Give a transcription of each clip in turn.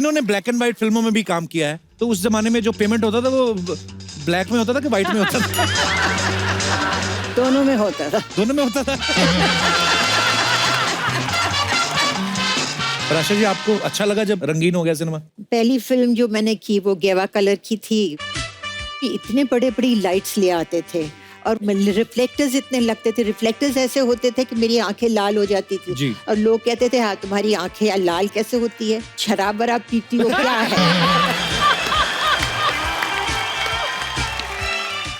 तीनों ने black and white फिल्मों में भी काम किया है, तो उस जमाने में जो पेमेंट होता था वो ब्लैक में होता था कि व्हाइट में होता था? दोनों में होता था। दोनों में होता था। राशा जी, आपको अच्छा लगा जब रंगीन हो गया सिनेमा? पहली फिल्म जो मैंने की वो गेवा कलर की थी। इतने बड़े बड़ी लाइट्स ले आते थे और रिफ्लेक्टर्स इतने लगते थे, रिफ्लेक्टर्स ऐसे होते थे कि मेरी आंखें लाल हो जाती थी जी। और लोग कहते थे हाँ तुम्हारी आंखें लाल कैसे होती है, शराब वराब पीती हो क्या है।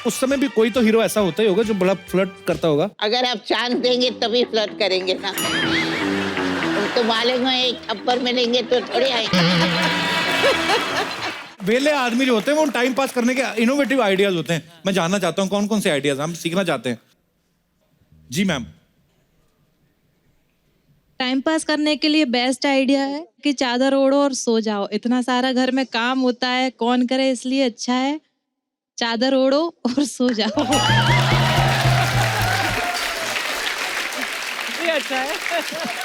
उस समय भी कोई तो हीरो ऐसा होता ही होगा जो बड़ा फ्लर्ट करता होगा। अगर आप चांस देंगे तभी फ्लर्ट करेंगे ना, तो मालेंगे एक थप्पड़ मिलेंगे तो थोड़ी आएंगे। वेले आदमी जो होते हैं वो टाइम पास करने के इनोवेटिव आइडियाज होते हैं। मैं जानना चाहता हूँ कौन कौन से आइडियाज हम सीखना चाहते हैं। जी मैम। टाइम पास करने के लिए बेस्ट आइडिया है कि चादर ओढ़ो और सो जाओ। इतना सारा घर में काम होता है, कौन करे, इसलिए अच्छा है चादर ओढ़ो और सो जाओ। ये अच्छा है।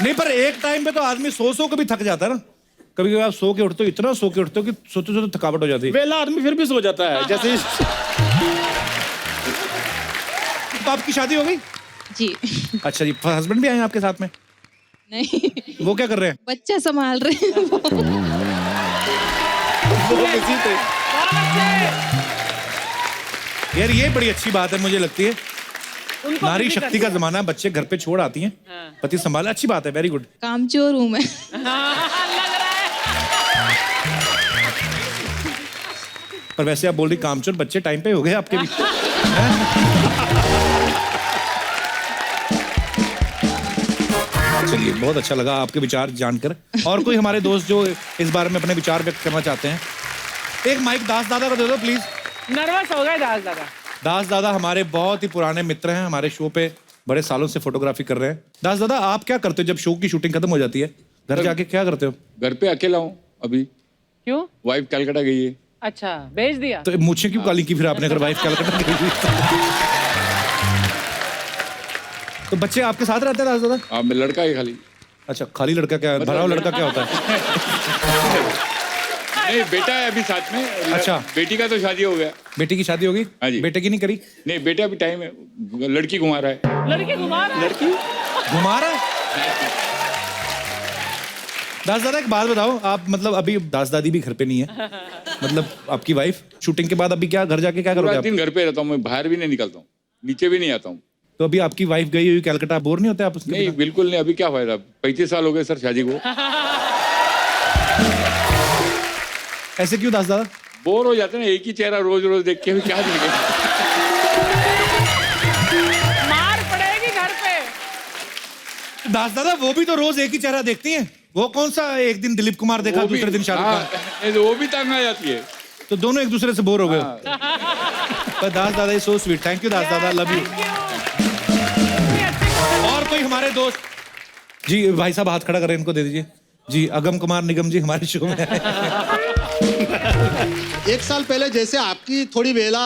नहीं, पर एक टाइम पे तो आदमी सो के भी थक जाता है ना। कभी कभी आप सो के उठते हो, इतना सो के उठते हो कि सोते सोते थकावट हो जाती है। वेला आदमी फिर भी सो जाता है जैसे। तो आपकी शादी हो गई? जी अच्छा जी। हस्बैंड भी आए हैं आपके साथ में? नहीं, वो क्या कर रहे हैं? बच्चा संभाल रहे हैं वो। यार ये बड़ी अच्छी बात है, मुझे लगती है नारी शक्ति का जमाना है, बच्चे घर पे छोड़ आती हैं, पति संभाला, अच्छी बात है, वेरी गुड। कामचोर हूँ मैं। पर वैसे आप बोल रही कामचोर, बच्चे टाइम पे हो गए आपके भी। चलिए, बहुत अच्छा लगा आपके विचार जानकर। और कोई हमारे दोस्त जो इस बारे में अपने विचार व्यक्त करना चाहते हैं? एक माइक दास दादा को दे दो प्लीज। नर्वस हो गए दास दादा। दास दादा हमारे बहुत ही पुराने मित्र हैं, हमारे शो पे बड़े सालों से फोटोग्राफी कर रहे हैं। दास दादा, आप क्या करते हो जब शो की शूटिंग खत्म हो जाती है? घर जाके क्या करते हो? घर पे अकेला हूँ अभी। क्यों? वाइफ कलकत्ता गई है। अच्छा, भेज दिया। तो मुझे क्यों काली की फिर आपने, अगर वाइफ कलकत्ता गई हुई? तो बच्चे आपके साथ रहते हैं दास दादा? हाँ, मैं लड़का है खाली। अच्छा, खाली लड़का क्या है? भरा हुआ लड़का क्या होता है? नहीं, बेटा है अभी साथ में। अच्छा। बेटी का तो शादी हो गया। बेटी की शादी होगी? हाँ जी। बेटे की नहीं करी? नहीं, बेटा अभी टाइम है, लड़की घुमा रहा है। लड़की घुमा रहा है? लड़की घुमा रहा है? दास दादा एक बात बताओ, आप मतलब अभी दास दादी भी घर पे नहीं है, मतलब आपकी वाइफ शूटिंग के बाद अभी क्या घर जाके क्या करोगे आप? दिन घर पे रहता हूँ मैं, बाहर भी नहीं निकलता हूँ, नीचे भी नहीं आता हूँ। तो अभी आपकी वाइफ गई हुई कलकत्ता, बोर नहीं होते आप उसके नहीं, बिना? बिल्कुल नहीं। अभी क्या फायदा, 35 साल हो गए सर शादी को। ऐसे क्यों दास दादा? बोर हो जाते हैं ना, एक ही चेहरा रोज रोज देख के भी क्या दिखेगा। मार पड़ेगी घर पे। दास दादा, वो भी तो रोज एक ही चेहरा देखती हैं। वो कौन सा एक दिन दिलीप कुमार देखा, दूसरे दिन शाहरुख खान? वो भी तंग आ जाती है। तो दोनों एक दूसरे से बोर हो गए। पर दास दादा is so sweet. Thank you Das दादा, लव यू। और कोई हमारे दोस्त? जी भाई साहब हाथ खड़ा करें, इनको दे दीजिए। जी अगम कुमार निगम जी हमारे शो में। एक साल पहले जैसे आपकी थोड़ी वेला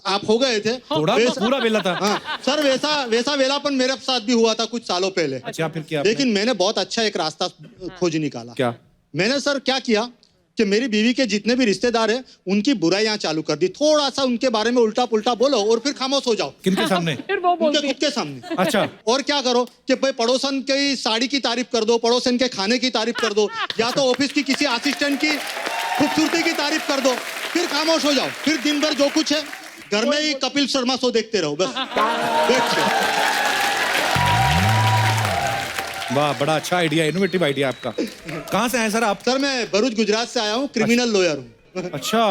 आप हो गए थे, थोड़ा पूरा वेला था। हाँ सर, वैसा वेलापन मेरे साथ भी हुआ था कुछ सालों पहले। अच्छा, फिर क्या आपने? लेकिन मैंने बहुत अच्छा एक रास्ता खोज निकाला। क्या? मैंने सर क्या किया कि मेरी बीवी के जितने भी रिश्तेदार हैं उनकी बुराइयां चालू कर दी। थोड़ा सा उनके बारे में उल्टा पुल्टा बोलो और फिर खामोश हो जाओ। किनके सामने? फिर वो उनके बोलती है। खुद के सामने। अच्छा। और क्या करो कि भाई पड़ोसन की साड़ी की तारीफ कर दो, पड़ोसन के खाने की तारीफ कर दो, या तो ऑफिस की किसी असिस्टेंट की खूबसूरती की तारीफ कर दो, फिर खामोश हो जाओ। फिर दिन भर जो कुछ है घर में ही कपिल शर्मा शो देखते रहो बस बैठ के। वाह, बड़ा अच्छा आइडिया, इनोवेटिव आइडिया आपका। कहाँ से आए सर आप? सर मैं भरूच गुजरात से आया हूँ, क्रिमिनल लॉयर हूँ। अच्छा,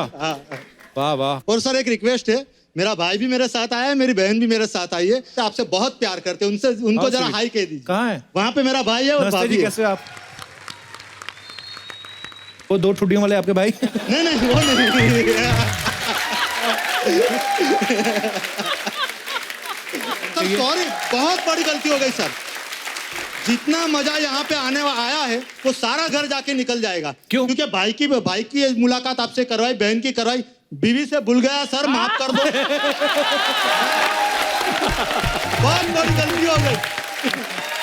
वाह वाह। और सर एक रिक्वेस्ट है, मेरा भाई भी मेरे साथ आया है, मेरी बहन भी मेरे साथ आई है, तो आपसे बहुत प्यार करते हैं, उनसे उनको जरा हाई कह दीजिए। कहाँ है? वहाँ पे मेरा भाई है और नमस्ते भाभी जी, है। कैसे हो आप? वो दो ठुड्डियों वाले आपके भाई? नहीं वो नहीं। सॉरी, बहुत बड़ी गलती हो गई सर। जितना मजा यहाँ पे आया है वो सारा घर जाके निकल जाएगा। क्यों? क्योंकि भाई की मुलाकात आपसे करवाई, बहन की करवाई, बीवी से भूल गया सर, माफ कर दो। बहुत बड़ी गलती हो गई।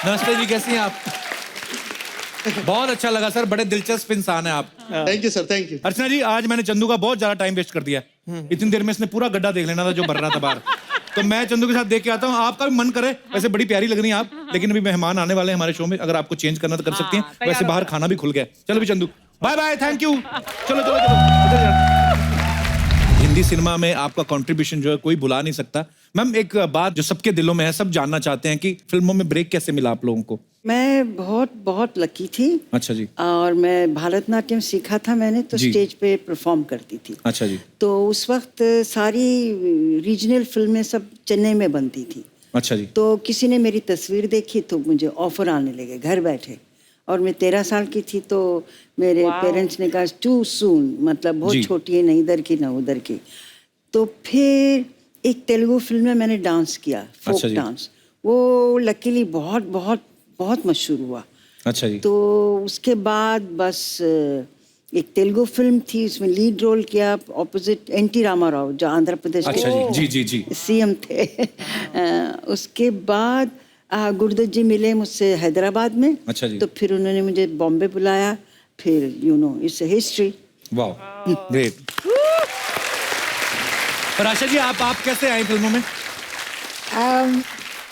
नमस्ते जी, कैसी हैं आप? बहुत अच्छा लगा सर, बड़े दिलचस्प इंसान है आप। Thank you sir, thank you. Archana ji, आज मैंने चंदू का बहुत ज्यादा टाइम वेस्ट कर दिया। इतनी देर में इसने पूरा गड्ढा देख लेना था जो भर रहा था बाहर। तो मैं चंदू के साथ देख के आता हूँ। आपका भी मन करे, वैसे बड़ी प्यारी लग रही है आप, लेकिन अभी मेहमान आने वाले हैं हमारे शो में, अगर आपको चेंज करना तो कर सकती हैं। तैयार वैसे हो बाहर खाना भी खुल गया। चलो भी Chandu, bye bye, thank you. चलो चलो चलो। हिंदी सिनेमा में आपका कंट्रीब्यूशन जो है कोई भुला नहीं सकता। मैम, एक बात जो सबके दिलों में है, सब जानना चाहते हैं कि फिल्मों में ब्रेक कैसे मिला आप लोगों को? मैं बहुत लकी थी। अच्छा जी। और मैं भारतनाट्यम सीखा था मैंने, तो जी। स्टेज पे परफॉर्म करती थी। अच्छा जी। तो उस वक्त सारी रीजनल फिल्में सब चेन्नई में बनती थी। अच्छा जी। तो किसी ने मेरी तस्वीर देखी तो मुझे ऑफर आने लगे घर बैठे। और मैं 13 साल की थी, तो मेरे पेरेंट्स ने कहा टू सून, मतलब बहुत जी। छोटी है, न इधर की न उधर की। तो फिर एक तेलुगु फिल्म में मैंने डांस किया, फोक अच्छा जी। डांस। वो लकीली बहुत मशहूर हुआ। अच्छा जी। तो उसके बाद बस एक तेलुगु फिल्म थी, उसमें लीड रोल किया ऑपोजिट एनटी रामाराव, जो आंध्र प्रदेश अच्छा जी, जी जी। सीएम थे। उसके बाद गुरुदत्त जी मिले मुझसे हैदराबाद में। अच्छा जी। तो फिर उन्होंने मुझे बॉम्बे बुलाया। फिर इट्स अ हिस्ट्री। वाह, ग्रेट। और आशा जी, आप कैसे आए फिल्मों में?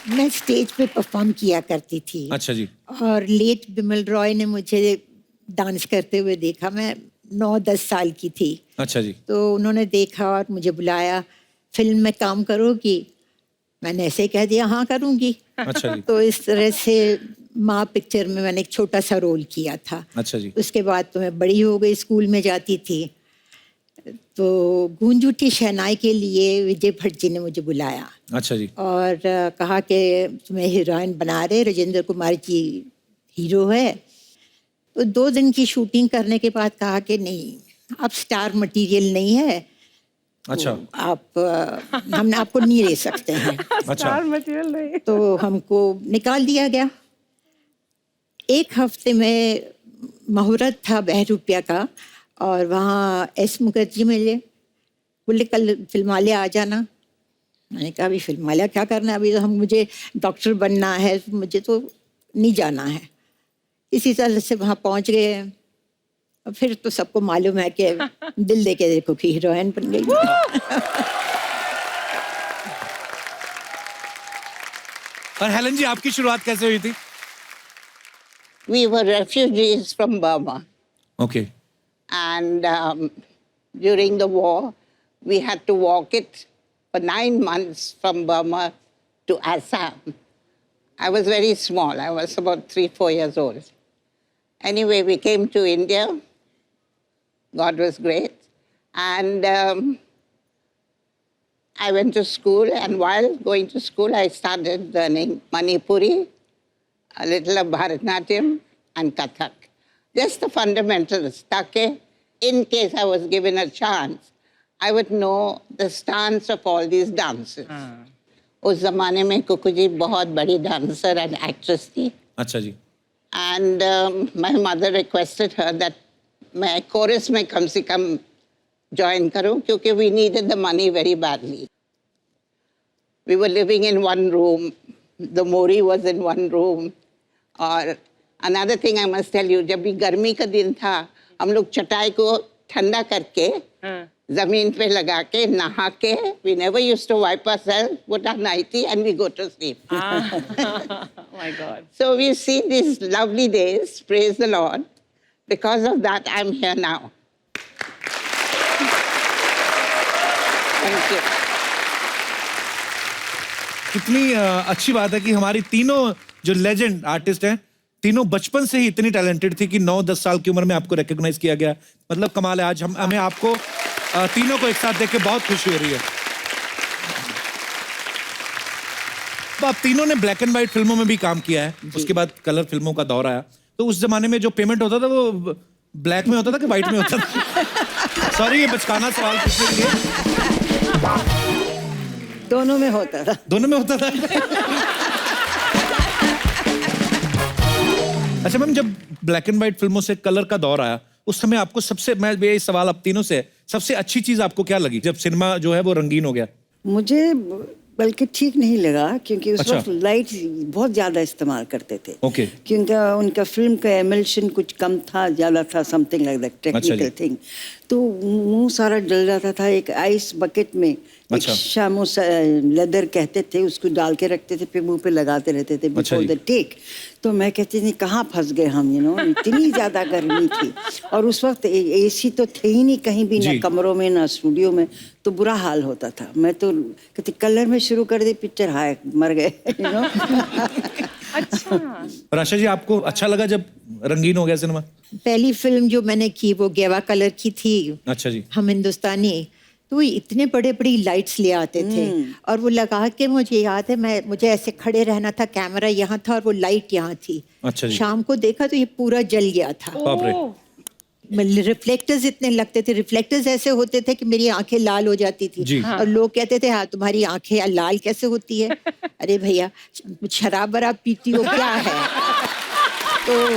मैं स्टेज पे परफॉर्म किया करती थी। अच्छा जी। और लेट बिमल रॉय ने मुझे डांस करते हुए देखा। मैं 9-10 साल की थी। अच्छा जी। तो उन्होंने देखा और मुझे बुलाया, फिल्म में काम करोगी? मैंने ऐसे कह दिया हाँ करूँगी। अच्छा जी। तो इस तरह से माँ पिक्चर में मैंने एक छोटा सा रोल किया था। अच्छा जी। उसके बाद तो मैं बड़ी हो गई, स्कूल में जाती थी। तो गूंज उठी शहनाई के लिए विजय भट्ट जी ने मुझे बुलाया अच्छा जी। और कहा कि तुम्हें हीरोइन बना रहे, राजेंद्र कुमार जी हीरो है। तो 2 दिन की शूटिंग करने के बाद कहा कि नहीं, आप स्टार मटेरियल नहीं है, अच्छा। आप हम आपको नहीं ले सकते हैं। अच्छा। मटेरियल नहीं। तो हमको निकाल दिया गया। 1 हफ्ते में मुहूर्त था बहरूपिया का, और वहाँ एस मुखर्जी मिले, बोले कल फिल्मालय आ जाना। मैंने कहा अभी फिल्मालय क्या करना है, अभी तो मुझे डॉक्टर बनना है, मुझे तो नहीं जाना है। इसी तरह से वहाँ पहुँच गए। और फिर तो सबको मालूम है कि दिल दे के देखो कि हीरोइन बन गई। और हेलन जी, आपकी शुरुआत कैसे हुई थी? We were refugees from Burma. Okay. And during the war, we had to walk it for 9 months from Burma to Assam. I was very small. I was about 3-4 years old. Anyway, we came to India. God was great. And I went to school. And while going to school, I started learning Manipuri, a little of Bharatnatyam, and Kathak. Just the fundamentals, ताकि in case I was given a chance, I would know the stance of all these dances. उस ज़माने में कुकू जी बहुत बड़ी dancer and actress थी. अच्छा जी। And my mother requested her that मैं chorus में कम से कम join करूं, क्योंकि we needed the money very badly. We were living in one room. The Mori was in one room. और another thing I must tell you, जब भी गर्मी का दिन था, हम लोग चटाई को ठंडा करके जमीन पे लगा के नहा के, we never used to wipe ourselves, put our nightie and we go to sleep. Oh my God. So we've seen these lovely days, praise the Lord. Because of that, I'm here now. Thank you. कितनी अच्छी बात है कि हमारी तीनों जो legend artist हैं, तीनों बचपन से ही इतनी टैलेंटेड थी कि 9-10 साल की उम्र में आपको रिकॉग्नाइज किया गया। मतलब कमाल है। आज हमें आपको तीनों को एक साथ देख के बहुत खुशी हो रही है। तो आप तीनों ने ब्लैक एंड व्हाइट फिल्मों में भी काम किया है, उसके बाद कलर फिल्मों का दौर आया। तो उस जमाने में जो पेमेंट होता था वो ब्लैक में होता था कि व्हाइट में होता था? सॉरी, ये बचकाना सवाल पूछने के लिए। दोनों में होता था। दोनों में होता था। अच्छा मैम, जब ब्लैक एंड व्हाइट फिल्मों से कलर का दौर आया, उस समय आपको सबसे, मैं ये सवाल अब तीनों से, सबसे अच्छी चीज आपको क्या लगी जब सिनेमा जो है वो रंगीन हो गया? मुझे बल्कि ठीक नहीं लगा क्योंकि उस अच्छा। वक्त लाइट बहुत ज़्यादा इस्तेमाल करते थे। ओके। क्योंकि उनका फिल्म का एमल्शन कुछ कम था, ज़्यादा था, something like that, technical thing. तो मुंह सारा जल जाता था। एक आइस बकेट में अच्छा। एक शामो लेदर कहते थे, उसको डाल के रखते थे, फिर मुंह पे लगाते रहते थे अच्छा बिफोर जी। The take. तो मैं कहती थी कहाँ फंस गए हम, इतनी ज़्यादा गर्मी थी। और उस वक्त एसी तो थे ही नहीं कहीं भी, ना जी। कमरों में ना स्टूडियो में, तो बुरा हाल होता था। मैं तो कहती कलर में शुरू कर दी पिक्चर, हाय मर गए। अच्छा। और आशा जी आपको अच्छा लगा जब रंगीन हो गया सिनेमा? पहली फिल्म जो मैंने की वो गेवा कलर की थी। अच्छा जी। हम हिंदुस्तानी, तो वो इतने बड़े बड़ी लाइट्स ले आते थे और वो लगा के, मुझे याद है मुझे ऐसे खड़े रहना था, कैमरा यहाँ था और वो लाइट यहाँ थी। अच्छा जी। शाम को देखा तो ये पूरा जल गया था। बाप रे। रिफ्लेक्टर्स इतने लगते थे, रिफ्लेक्टर्स ऐसे होते थे कि मेरी आंखें लाल हो जाती थी। जी। और लोग कहते थे हाँ तुम्हारी आंखें लाल कैसे होती है? अरे भैया शराब वराब पीती हो क्या है? तो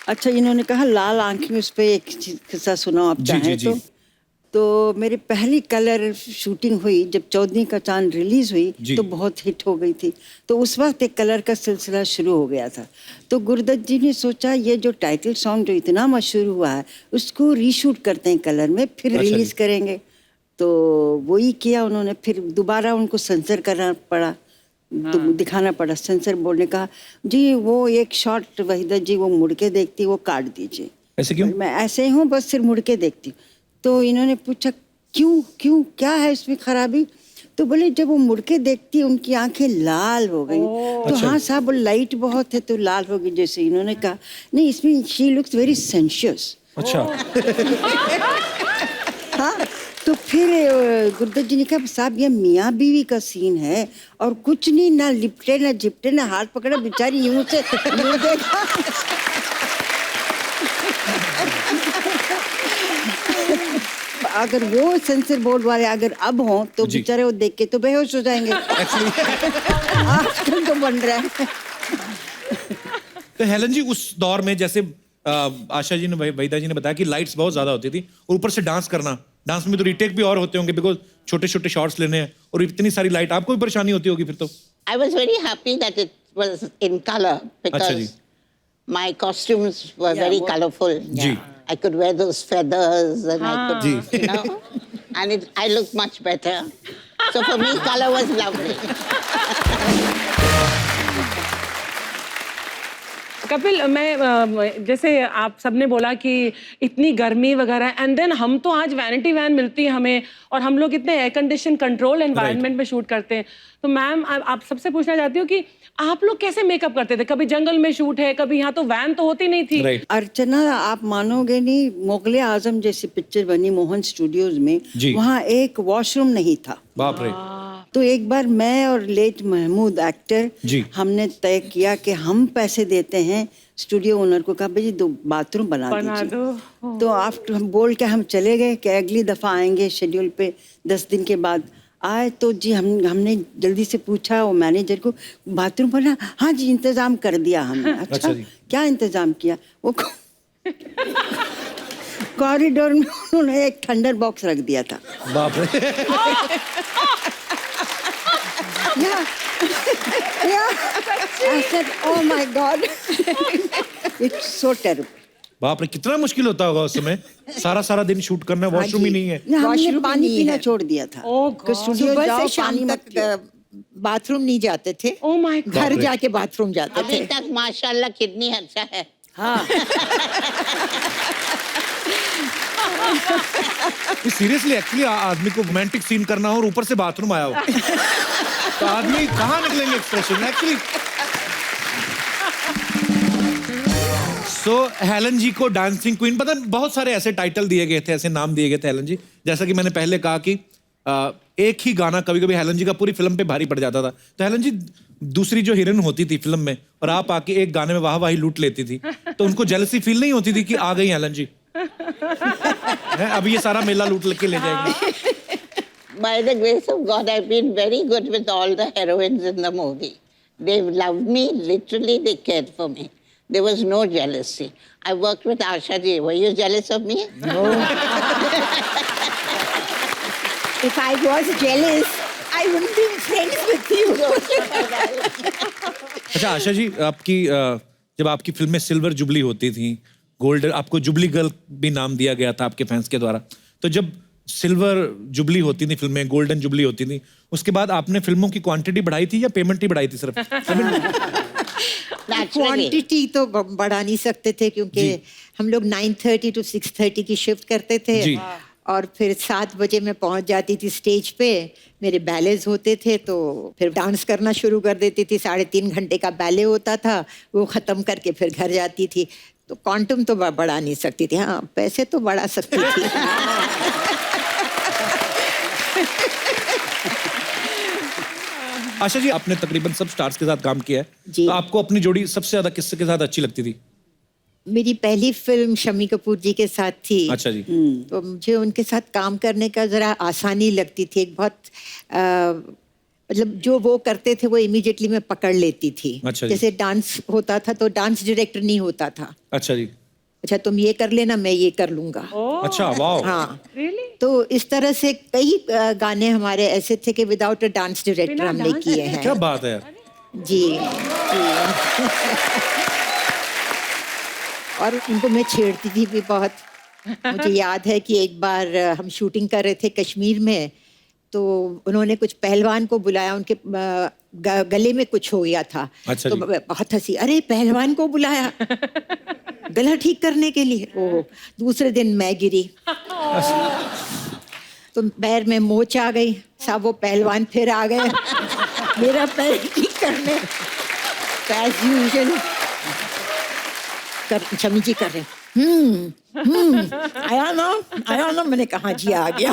अच्छा, इन्होंने कहा लाल आंखें, उस पर एक किस्सा सुनाओ आप जी, चाहें जी, जी। तो मेरी पहली कलर शूटिंग हुई जब 14 का चांद रिलीज हुई, जी। तो बहुत हिट हो गई थी। तो उस वक्त एक कलर का सिलसिला शुरू हो गया था। तो गुरुदत्त जी ने सोचा ये जो टाइटल सॉन्ग जो इतना मशहूर हुआ है उसको रीशूट करते हैं कलर में, फिर अच्छा रिलीज जी। करेंगे। तो वही किया उन्होंने। फिर दोबारा उनको सेंसर करना पड़ा, दिखाना पड़ा। सेंसर बोर्ड ने कहा जी वो एक शॉट वहीदा जी वो मुड़ के देखती, वो काट दीजिए। ऐसे क्यों? मैं ऐसे ही हूँ, बस सिर्फ मुड़ के देखती हूँ। तो इन्होंने पूछा क्यों क्यों क्या है इसमें खराबी? तो बोले जब वो मुड़ के देखती है उनकी आंखें लाल हो गई। तो अच्छा। हाँ साहब लाइट बहुत है तो लाल हो गई। जैसे इन्होंने कहा नहीं, इसमें शी लुक्स वेरी सेंशियस। अच्छा। हाँ, तो फिर गुरुदत्त जी ने कहा साहब ये मियाँ बीवी का सीन है और कुछ नहीं, ना लिपटे ना झिपटे ना हाथ पकड़ा, बेचारी यूं से यूं देखा। अगर वो सेंसर बोर्ड वाले अगर अब हों तो जी। बेचारे वो देख के तो बेहोश हो जाएंगे। आजकल तो बन रहा है। तो हेलन जी उस दौर में जैसे आशा जी ने वहीदा जी ने बताया कि लाइट्स बहुत ज्यादा होती थी और ऊपर से डांस करना, डांस में तो रीटेक भी और होते होंगे बिकॉज छोटे छोटे शॉट्स लेने हैं और इतनी सारी लाइट, आपको भी परेशानी होती होगी फिर तो? I was very happy that it was in color ji. because my costumes were very colorful. Ji. I could wear those feathers and I could, ji. you know, and I looked much better. So for me, color was lovely. Kapil, मैं जैसे आप सबने बोला कि इतनी गर्मी वगैरह, and then हम तो आज वैनिटी वैन मिलती है हमें और हम लोग इतने एयर कंडीशन कंट्रोल एनवायरनमेंट में शूट करते हैं। तो मैम आप सबसे पूछना चाहती हूँ कि आप लोग कैसे मेकअप करते थे? कभी जंगल में शूट है, कभी यहाँ, तो वैन तो होती नहीं थी। राइट। अर्चना आप मानोगे नहीं, मुगले आजम जैसी पिक्चर बनी मोहन स्टूडियोज में, जी। वहाँ एक वॉशरूम नहीं था। बाप रे। तो एक बार मैं और लेट महमूद एक्टर जी। हमने तय किया कि हम पैसे देते हैं। स्टूडियो ओनर को कहा भाई 2 बाथरूम बना दीजिए। दो। तो आफ्टर हम बोल के हम चले गए कि अगली दफ़ा आएंगे शेड्यूल पे। 10 दिन के बाद आए तो जी हमने जल्दी से पूछा वो मैनेजर को बाथरूम बना? हाँ जी इंतज़ाम कर दिया हमने। अच्छा जी। क्या इंतज़ाम किया? वो कॉरिडोर में उन्होंने एक थंडर बॉक्स रख दिया था। बाप रे। I said, oh my God, it's so terrible. बाप रे, कितना मुश्किल होता होगा उस समय, सारा दिन शूट करना, वॉशरूम ही नहीं है। हमने वॉशरूम पानी नहीं पीना है। छोड़ दिया था। Oh कि स्टूडियो सुबह जाओ से शाम पानी मत पियो। तक बाथरूम नहीं जाते थे। Oh my God. घर जाके बाथरूम जाते अभी थे। तक माशाल्लाह कितनी अच्छा है। हाँ सीरियसली एक्चुअली आदमी को रोमांटिक सीन करना हो और ऊपर से बाथरूम आया हो तो आदमी कहाँ निकलेंगे एक्सप्रेशन एक्चुअली। सो हेलन जी को डांसिंग क्वीन, पता बहुत सारे ऐसे टाइटल दिए गए थे, ऐसे नाम दिए गए थे हेलन जी। जैसा कि मैंने पहले कहा कि एक ही गाना कभी कभी हेलन जी का पूरी फिल्म पे भारी पड़ जाता था। तो हेलन जी दूसरी जो हीरोइन होती थी फिल्म में और आप आके एक गाने में वाही लूट लेती थी, तो उनको जेलसी फील नहीं होती थी कि आ गई हेलन जी है, अब ये सारा मेला लूट के ले जाएंगे? By the grace of God, I've been very good with all the heroines in the movie. They loved me, literally they cared for me. There was no jealousy. I worked with Asha ji. Were you jealous of me? No. If I was jealous, I wouldn't be friends with you. अच्छा आशा जी, आपकी जब आपकी फिल्में silver jubilee होती थी, golden, आपको jubilee girl भी नाम दिया गया था आपके फैंस के द्वारा, तो जब सिल्वर जुबली होती थी फिल्में, गोल्डन जुबली होती थी, उसके बाद आपने फिल्मों की क्वांटिटी बढ़ाई थी या पेमेंट ही बढ़ाई थी सिर्फ? क्वांटिटी तो बढ़ा नहीं सकते थे क्योंकि हम लोग 9:30 to 6:30 की शिफ्ट करते थे जी। और फिर 7 बजे मैं पहुंच जाती थी स्टेज पे, मेरे बैलेज होते थे तो फिर डांस करना शुरू कर देती थी। 3.5 घंटे का बैले होता था, वो ख़त्म करके फिर घर जाती थी। तो क्वांटम तो बढ़ा नहीं सकती थी, हाँ पैसे तो बढ़ा सकती थी। आशा जी, आपने तकरीबन सब स्टार्स के साथ काम किया है, जी। तो आपको अपनी जोड़ी सबसे ज्यादा किसके के साथ अच्छी लगती थी? मेरी पहली फिल्म शम्मी कपूर जी के साथ थी। अच्छा जी। तो मुझे उनके साथ काम करने का जरा आसानी लगती थी। एक बहुत मतलब जो वो करते थे वो इमीडिएटली मैं पकड़ लेती थी। अच्छा जी। जैसे डांस होता था तो डांस डायरेक्टर नहीं होता था। अच्छा जी। अच्छा तुम ये कर लेना, मैं ये कर लूंगा। अच्छा, वाह। हाँ, Really? तो इस तरह से कई गाने हमारे ऐसे थे कि विदाउट अ डांस डायरेक्टर बिना हमने dance किए director? हैं। क्या बात है यार। जी जी। और उनको मैं छेड़ती थी भी बहुत। मुझे याद है कि एक बार हम शूटिंग कर रहे थे कश्मीर में, तो उन्होंने कुछ पहलवान को बुलाया, उनके गले में कुछ हो गया था। अच्छा तो जी। बहुत हंसी, अरे पहलवान को बुलाया गला ठीक करने के लिए। ओह, दूसरे दिन मैं गिरी तो पैर में मोच आ गई। सब वो पहलवान फिर आ गए मेरा पैर ठीक करने। As usual, शमी जी कर रहे आया ना, मैंने कहा जी आ गया।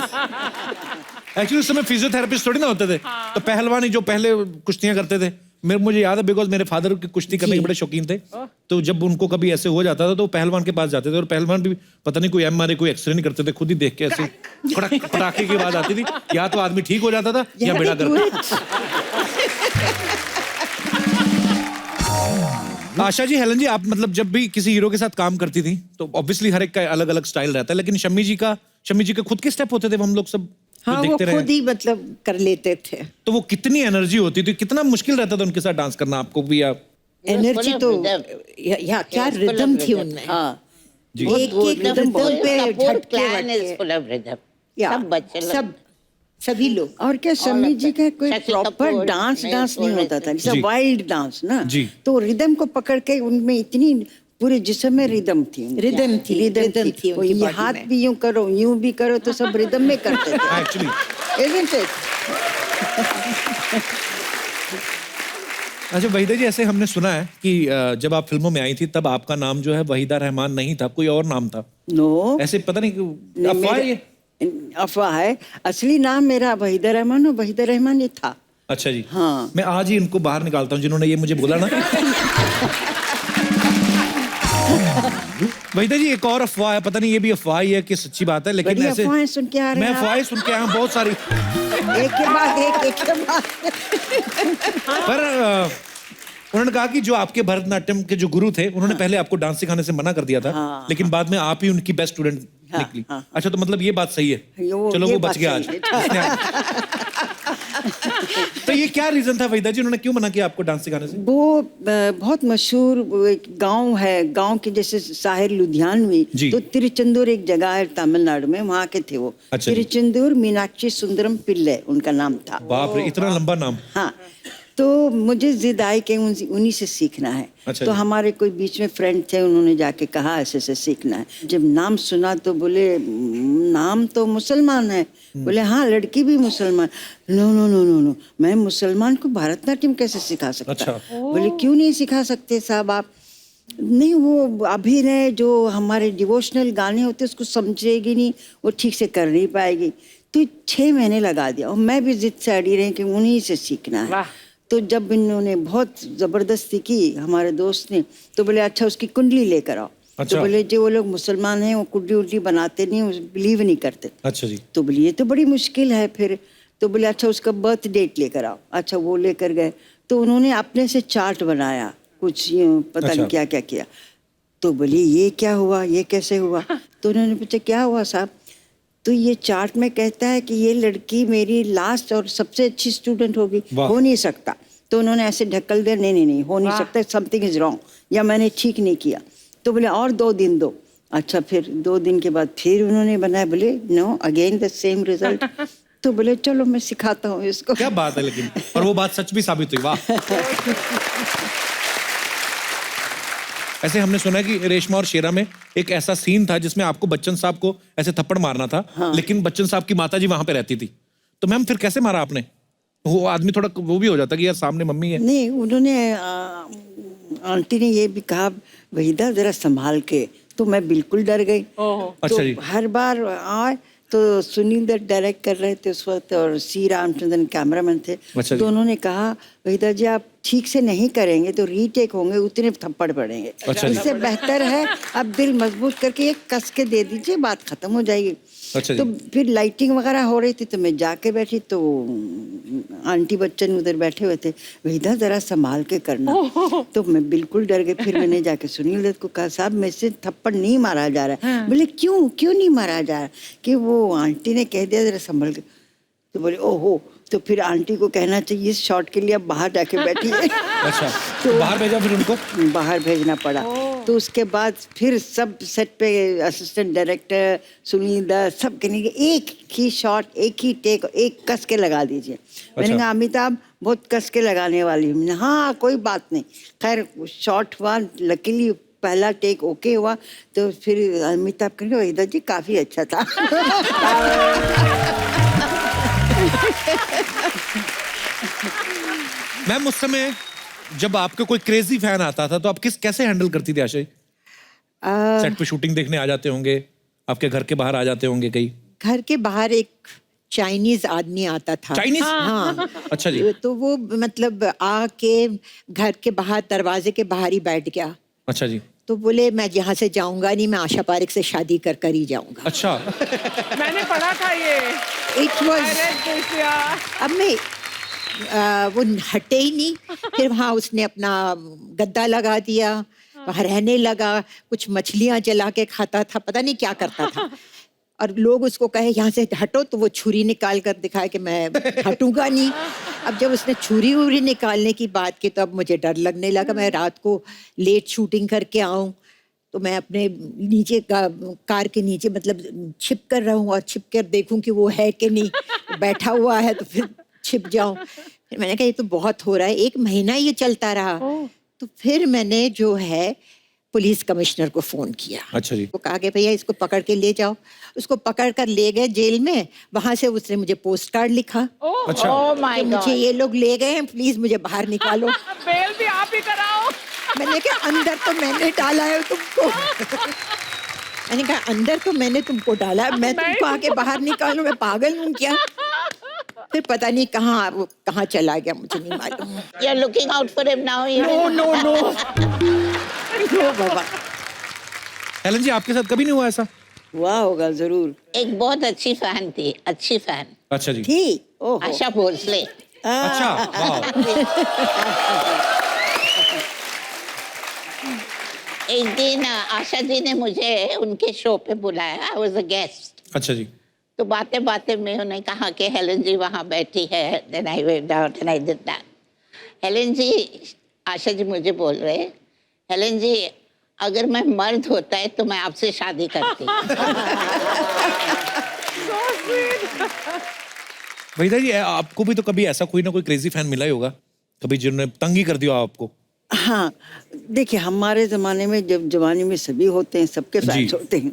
एक्चुअली उस समय फिजियोथेरेपिस्ट थोड़ी ना होते थे, तो पहलवान ही जो पहले कुश्तियां करते थे। मुझे याद है बिकॉज मेरे फादर की कुश्ती करने के बड़े शौकीन थे, तो जब उनको कभी ऐसे हो जाता था तो पहलवान के पास जाते थे, और पहलवान भी पता नहीं कोई MRI कोई एक्सरे नहीं करते थे, खुद ही देख के ऐसे खड़क पटाखे की आवाज आती थी, या तो आदमी ठीक हो जाता था या बेड़ा गर्क। आशा जी, हेलन जी, आप मतलब जब भी किसी हीरो के साथ काम करती थी तो ऑब्वियसली हर एक का अलग अलग स्टाइल रहता है, लेकिन शम्मी जी के खुद के स्टेप होते थे, वो हम लोग सब हाँ, वो देखते रहे। खुद ही मतलब कर लेते थे। तो वो कितनी एनर्जी होती थी, कितना मुश्किल रहता था उनके साथ डांस करना आपको भी? आप एनर्जी तो क्या रिदम थी उनमें। हाँ जी। एक रिदम पे झटके clan is वटके। full of rhythm. या, सब बच्चे लोग। सभी लोग। और क्या शम्मी जी का कोई शशि प्रॉपर कपूर, डांस मैं नहीं बोल होता रही था, थी। जैसे जी। वाइल्ड डांस ना। जी। तो रिदम को पकड़ के उनमें इतनी पूरे जिस्म में रिदम थी रिदम थी वो उनकी ये body हाथ में। भी यूं करो यूं भी करो तो सब रिदम में करते थे। Actually Isn't it? अच्छा वहीदा जी, ऐसे हमने सुना है कि जब आप फिल्मों में आई थी तब आपका नाम जो है वहीदा रहमान नहीं था, कोई और नाम था। नो ऐसे पता नहीं क्यों अफवाह है ये? अफवाह है। असली नाम मेरा वहीदा रहमान और वहीदा रहमान ये था। अच्छा जी। हाँ। मैं आज ही इनको बाहर निकालता हूँ जिन्होंने ये मुझे बोला ना। वहीदा जी, एक और अफवाह है, पता नहीं ये भी अफवाह ही है कि सच्ची बात है, लेकिन बड़ी ऐसे अफवाहें सुन के आ रहे मैं हैं आप। अफवाहें सुन के आया हूँ बहुत सारी, एक के बाद एक के बाद पर उन्होंने कहा कि जो आपके भरतनाट्यम के जो गुरु थे उन्होंने पहले आपको डांस सिखाने से मना कर दिया था, हाँ, लेकिन बाद में आप ही उनकी बेस्ट स्टूडेंट हाँ, निकली। हाँ। अच्छा, तो मतलब ये बात सही है, चलो ये वो बात बच गया आज। सही तो ये क्या रीजन था वहीदा जी, उन्होंने क्यों मना किया आपको डांस सिखाने से? वो बहुत मशहूर वो एक गांव है, गांव के जैसे साहिर लुधियानवी, जी। तो तिरुचंदूर एक जगह है तमिलनाडु में, वहाँ के थे वो। अच्छा जी। तिरुचंदूर मीनाक्षी सुंदरम पिल्ले उनका नाम था। बाप रे, इतना लंबा नाम। हाँ, तो मुझे जिद आई कि उन्हीं से सीखना है। अच्छा तो जी। हमारे कोई बीच में फ्रेंड थे, उन्होंने जाके कहा ऐसे ऐसे सीखना है। जब नाम सुना तो बोले नाम तो मुसलमान है। बोले हाँ, लड़की भी मुसलमान। No no no no no, मैं मुसलमान को भरतनाट्यम कैसे सिखा सकता? अच्छा। बोले क्यों नहीं सिखा सकते साहब आप? नहीं, वो अभिनय जो हमारे डिवोशनल गाने होते उसको समझेगी नहीं, वो ठीक से कर नहीं पाएगी। तो 6 महीने लगा दिया और मैं भी जिद से अड़ी रही कि उन्हीं से सीखना है। वाह। तो जब इन्होंने बहुत जबरदस्ती की हमारे दोस्त ने, तो बोले अच्छा उसकी कुंडली लेकर आओ। अच्छा। तो बोले जो वो लोग मुसलमान हैं वो कुंडली उल्टी बनाते नहीं, बिलीव नहीं करते। अच्छा जी। तो बोले ये तो बड़ी मुश्किल है फिर। तो बोले अच्छा उसका बर्थ डेट लेकर आओ। अच्छा वो लेकर गए, तो उन्होंने अपने से चार्ट बनाया, कुछ यूं पता अच्छा। नहीं क्या क्या किया। तो बोले ये क्या हुआ, ये कैसे हुआ? तो उन्होंने पूछा क्या हुआ साहब? तो ये चार्ट में कहता है कि ये लड़की मेरी लास्ट और सबसे अच्छी स्टूडेंट होगी, वाह। हो नहीं सकता। तो उन्होंने ऐसे ढकल दिया, नहीं नहीं नहीं हो नहीं सकता, समथिंग इज रॉन्ग, या मैंने ठीक नहीं किया। तो बोले और 2 दिन दो। अच्छा, फिर 2 दिन के बाद फिर उन्होंने बनाया, बोले no again the same result. तो बोले चलो मैं सिखाता हूँ इसको। क्या बात है, लेकिन और वो बात सच भी साबित हुई। वाह। ऐसे हमने सुना है कि रेशमा और शेरा में एक ऐसा सीन था जिसमें आपको बच्चन साहब को ऐसे थप्पड़ मारना था, लेकिन बच्चन साहब की माताजी वहां पे रहती थी। तो मैम फिर कैसे मारा आपने? वो आदमी थोड़ा वो भी हो जाता कि यार सामने मम्मी है। नहीं, उन्होंने आंटी ने ये भी कहा, वहीदा जरा संभाल के। तो मैं बिल्कुल डर गई। अच्छा जी। तो हर बार आए तो सुनील दत्त डायरेक्ट कर रहे थे उस वक्त, और सी रामचंद्रन कैमरामैन थे। अच्छा जी। तो उन्होंने कहा, वहीदा जी आप ठीक से नहीं करेंगे तो रीटेक होंगे, उतने थप्पड़ पड़ेंगे। अच्छा जी। इससे बेहतर है अब दिल मजबूत करके एक कस के दे दीजिए, बात खत्म हो जाएगी। अच्छा जी। तो फिर लाइटिंग वगैरह हो रही थी, तो मैं जाके बैठी, तो आंटी बच्चन उधर बैठे हुए थे, वहीदा जरा संभाल के करना। तो मैं बिल्कुल डर गई। फिर मैंने जाके सुनील दत्त को कहा, साहब मेरे से थप्पड़ नहीं मारा जा रहा है। बोले क्यों क्यों नहीं मारा जा रहा? कि वो आंटी ने कह दिया जरा संभल के। तो बोले ओहो, तो फिर आंटी को कहना चाहिए इस शॉट के लिए आप बाहर जाके बैठिए। अच्छा, तो बाहर भेजा फिर उनको? बाहर भेजना पड़ा। तो उसके बाद फिर सब सेट पे असिस्टेंट डायरेक्टर सुनील दत्त सब कहने के एक ही शॉट, एक ही टेक, एक कस के लगा दीजिए। मैंने कहा अमिताभ बहुत कस के लगाने वाली हूँ। हाँ कोई बात नहीं। खैर शॉट हुआ, लकीली पहला टेक ओके हुआ। तो फिर अमिताभ कहेंगे वहीदा जी काफी अच्छा था। मैम उस समय जब आपके कोई क्रेजी फैन आता था तो आप कैसे हैंडल करती थी आशय? सेट पे शूटिंग देखने आ जाते होंगे, आपके घर के बाहर आ जाते होंगे कहीं? घर के बाहर एक चाइनीज आदमी आता था। चाइनीज? हाँ। अच्छा जी। तो वो मतलब आके घर के बाहर दरवाजे के बाहर ही बैठ गया। अच्छा जी। तो बोले मैं यहाँ से जाऊंगा नहीं, मैं आशा पारेख से शादी कर कर ही जाऊंगा। अच्छा। मैंने पढ़ा था ये। इट वाज, अब मैं वो हटे ही नहीं। फिर वहाँ उसने अपना गद्दा लगा दिया, वहाँ रहने लगा, कुछ मछलियाँ जला के खाता था, पता नहीं क्या करता था। और लोग उसको कहे यहाँ से हटो, तो वो छुरी निकाल कर दिखाया कि मैं हटूंगा नहीं। अब जब उसने छुरी वुरी निकालने की बात की तो अब मुझे डर लगने लगा। मैं रात को लेट शूटिंग करके आऊँ तो मैं अपने नीचे कार के नीचे मतलब छिप कर रहा हूँ और छिप कर देखूं कि वो है कि नहीं, बैठा हुआ है तो फिर छिप जाऊं। फिर मैंने कहा ये तो बहुत हो रहा है। 1 महीना ये चलता रहा। तो फिर मैंने जो है पुलिस कमिश्नर को फोन किया। अच्छा जी। वो कहा कि भैया इसको पकड़ के ले जाओ। उसको पकड़ कर ले गए जेल में। वहां से उसने मुझे पोस्ट कार्ड लिखा। अच्छा। कि मुझे ये लोग ले गए हैं, प्लीज मुझे बाहर निकालो। बेल भी आप ही कराओ। मैंने कहा अंदर तो मैंने डाला है तुमको। मैंने कहा अंदर तो मैंने तुमको डाला है, मैं तुमको आके बाहर निकालूं? मैं पागल हूँ क्या? फिर पता नहीं कहाँ चला गया, मुझे नहीं मालूम। You're looking out for him now. No बाबा। हेलन जी आपके साथ कभी नहीं हुआ ऐसा? हुआ होगा जरूर। एक बहुत अच्छी फैन थी, अच्छी फैन, अच्छा जी। थी? ओहो। आशा भोसले। अच्छा, वाह। एक दिन आशा जी ने मुझे उनके शो पे बुलाया। I was a guest. अच्छा जी। तो बातें बातें में उन्होंने कहा कि हेलन जी वहाँ बैठी है। Then I went out and I did that. Helen ji, Asha ji मुझे बोल रहे, हेलन जी अगर मैं मर्द होता है तो मैं आपसे शादी करती। वहीदा जी आपको भी तो कभी ऐसा कोई ना कोई क्रेजी फैन मिला ही होगा कभी जिन्होंने तंग ही कर दिया आपको? हाँ, देखिए हमारे ज़माने में जब जवानी में सभी होते हैं, सबके फैंस होते हैं।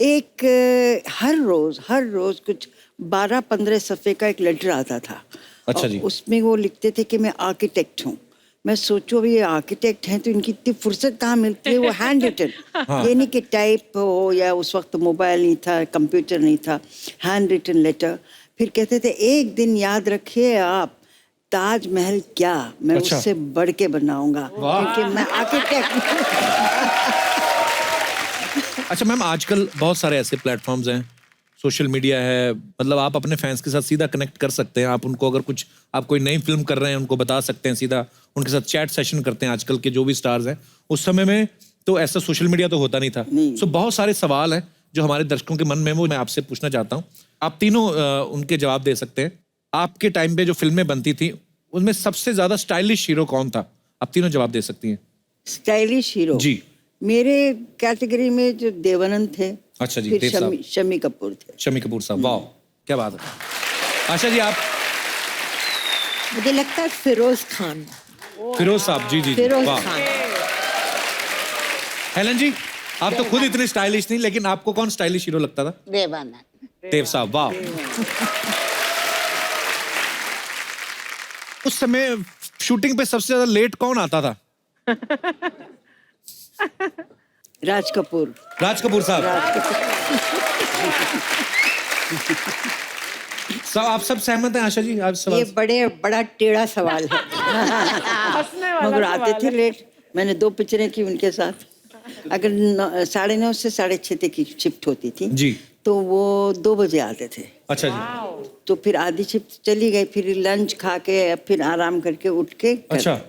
एक हर रोज़ कुछ 12-15 सफ़े का एक लेटर आता था। अच्छा जी। उसमें वो लिखते थे कि मैं आर्किटेक्ट हूँ। मैं सोचो ये आर्किटेक्ट हैं तो इनकी इतनी फुर्सत कहाँ मिलती है? वो हैंड रिटन, ये नहीं कि टाइप हो, या उस वक्त मोबाइल नहीं था, कंप्यूटर नहीं था, हैंड रिटन लेटर। फिर कहते थे एक दिन याद रखिए आप, ताजमहल क्या मैं उससे बढ़ के बनाऊंगा, क्योंकि मैं आर्किटेक्ट। अच्छा मैम, आजकल बहुत सारे ऐसे प्लेटफॉर्म्स हैं, सोशल मीडिया है, मतलब आप अपने फैंस के साथ सीधा कनेक्ट कर सकते हैं। आप उनको अगर कुछ आप कोई नई फिल्म कर रहे हैं उनको बता सकते हैं, सीधा उनके साथ चैट सेशन करते हैं। आजकल के जो भी स्टार्स हैं, उस समय में तो ऐसा सोशल मीडिया तो होता नहीं था। सो बहुत सारे सवाल हैं जो हमारे दर्शकों के मन में वो मैं आपसे पूछना चाहता हूँ। आप तीनों उनके जवाब दे सकते हैं। आपके टाइम पे जो फिल्में बनती थी उनमें सबसे ज्यादा स्टाइलिश हीरो कौन था? आप तीनों जवाब दे सकती हैं। स्टाइलिश हीरो जी। मेरे कैटेगरी में जो देवानंद थे, अच्छा जी, फिर देव साहब। शम्मी कपूर थे। शम्मी कपूर साहब, वाह क्या बात है। आशा जी आप? मुझे लगता है फिरोज खान। फिरोज साहब, जी जी जी, फिरोज वाह। खान। हेलन जी, आप तो खुद इतने स्टाइलिश नहीं, लेकिन आपको कौन स्टाइलिश हीरो लगता था? देवानंद। देव साहब, वाह। उस समय शूटिंग पे सबसे ज्यादा लेट कौन आता था? राज कपूर। राज कपूर साहब। सब आप सब सहमत हैं? आशा जी आप ये सब? बड़ा टेढ़ा सवाल है। हंसने वाला मगर आते सवाल थे है। लेट। मैंने 2 पिक्चरें की उनके साथ। अगर 9:30 से 6:30 तक की शिफ्ट होती थी जी। तो वो 2 बजे आते थे। अच्छा जी। तो फिर आधी शिफ्ट चली गई, फिर लंच खा के फिर आराम करके उठ के अच्छा।